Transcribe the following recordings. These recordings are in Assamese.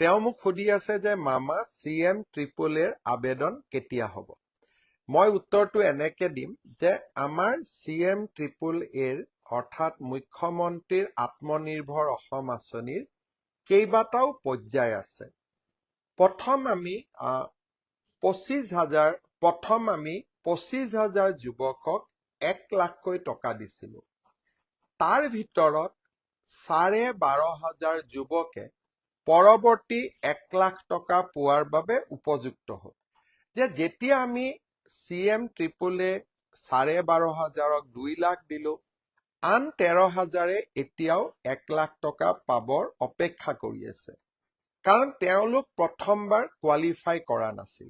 তেওঁ মোক সুধি আছে যে মামা CM ট্ৰিপল এৰ আবেদন কেতিয়া হ'ব? মই উত্তৰটো এনেকে দিম যে আমাৰ CM ট্ৰিপল এৰ অৰ্থাৎ মুখ্যমন্ত্ৰীৰ আত্মনিৰ্ভৰ অসম আঁচনিৰ কেইবাটাও পৰ্যায় আছে। প্ৰথম আমি 25,000 যুৱকক 1 লাখকৈ টকা দিছিলো। তাৰ ভিতৰত 12,500 যুৱকে পৰৱৰ্তী 1 লাখ টকা পোৱাৰ বাবে উপযুক্ত হ'ল। যে যেতিয়া আমি CM ট্ৰিপল এ 12,500ক 2 লাখ দিলো, আন 13,000 এতিয়াও 1 লাখ টকা পাবৰ অপেক্ষা কৰি আছে, কাৰণ তেওঁলোক প্ৰথমবাৰ কোৱালিফাই কৰা নাছিল।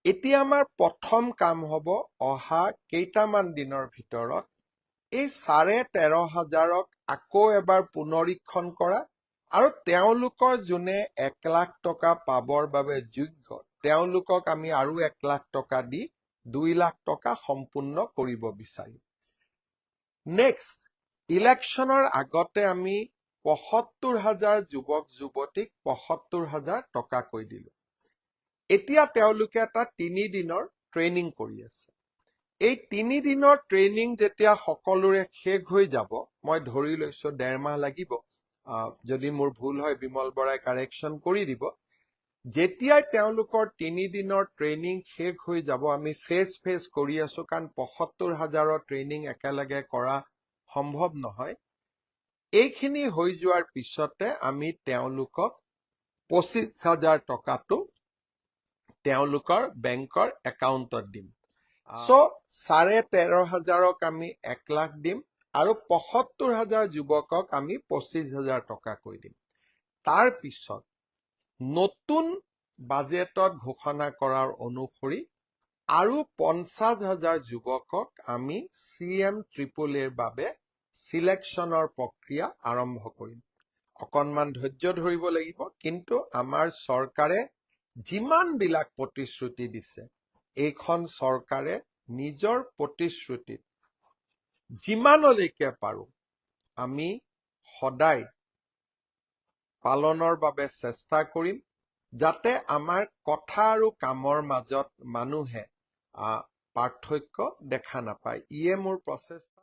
এতিয়া আমাৰ প্ৰথম কাম হ'ব অহা কেইটামান দিনৰ ভিতৰত এই 13,500ক আকৌ এবাৰ পুনৰীক্ষণ কৰা আৰু তেওঁলোকৰ যোনে 1 লাখ টকা পাবৰ বাবে যোগ্য তেওঁলোকক আমি আৰু 1 লাখ টকা দি 2 লাখ টকা সম্পূৰ্ণ কৰিব বিচাৰিম। নেক্সট, ইলেকশ্যনৰ আগতে আমি 75,000 যুৱক যুৱতীক 75,000 টকাকৈ দিলো। এতিয়া তেওঁলোকে এটা 3 দিনৰ ট্ৰেইনিং কৰি আছে। এই 3 দিনৰ ট্ৰেইনিং যেতিয়া সকলোৰে শেষ হৈ যাব, মই ধৰি লৈছো 1.5 মাহ লাগিব, যদি মোৰ ভুল হয় বিমল বৰাই কাৰেকশ্যন কৰি দিব। যেতিয়াই তেওঁলোকৰ 3 দিনৰ ট্ৰেইনিং শেষ হৈ যাব, আমি ফেজ কৰি আছো, কাৰণ 75,000ৰ ট্ৰেইনিং একেলগে কৰা সম্ভৱ নহয়। এইখিনি হৈ যোৱাৰ পিছতে আমি তেওঁলোকক 25,000 টকাটো তেওঁলোকৰ বেংকৰ একাউণ্টত দিম। সো 13,500ক আমি 1 লাখ দিম আৰু 75,000 যুৱকক আমি 25,000 টকাকৈ দিম। তাৰ পিছত নতুন বাজেটত ঘোষণা কৰাৰ অনুসৰি আৰু 50,000 যুৱকক আমি CM ট্ৰিপল এৰ বাবে সিলেকশ্যনৰ প্ৰক্ৰিয়া আৰম্ভ কৰিম। অকণমান ধৈৰ্য ধৰিব লাগিব, কিন্তু আমাৰ চৰকাৰে যিমানবিলাক প্ৰতিশ্ৰুতি দিছে, এইখন চৰকাৰে নিজৰ প্ৰতিশ্ৰুতিত যিমানলৈকে পাৰো আমি সদায় পালনৰ বাবে চেষ্টা কৰিম, যাতে আমাৰ কথা আৰু কামৰ মাজত মানুহে পাৰ্থক্য দেখা নাপায়। ইয়ে মোৰ প্ৰচেষ্টা।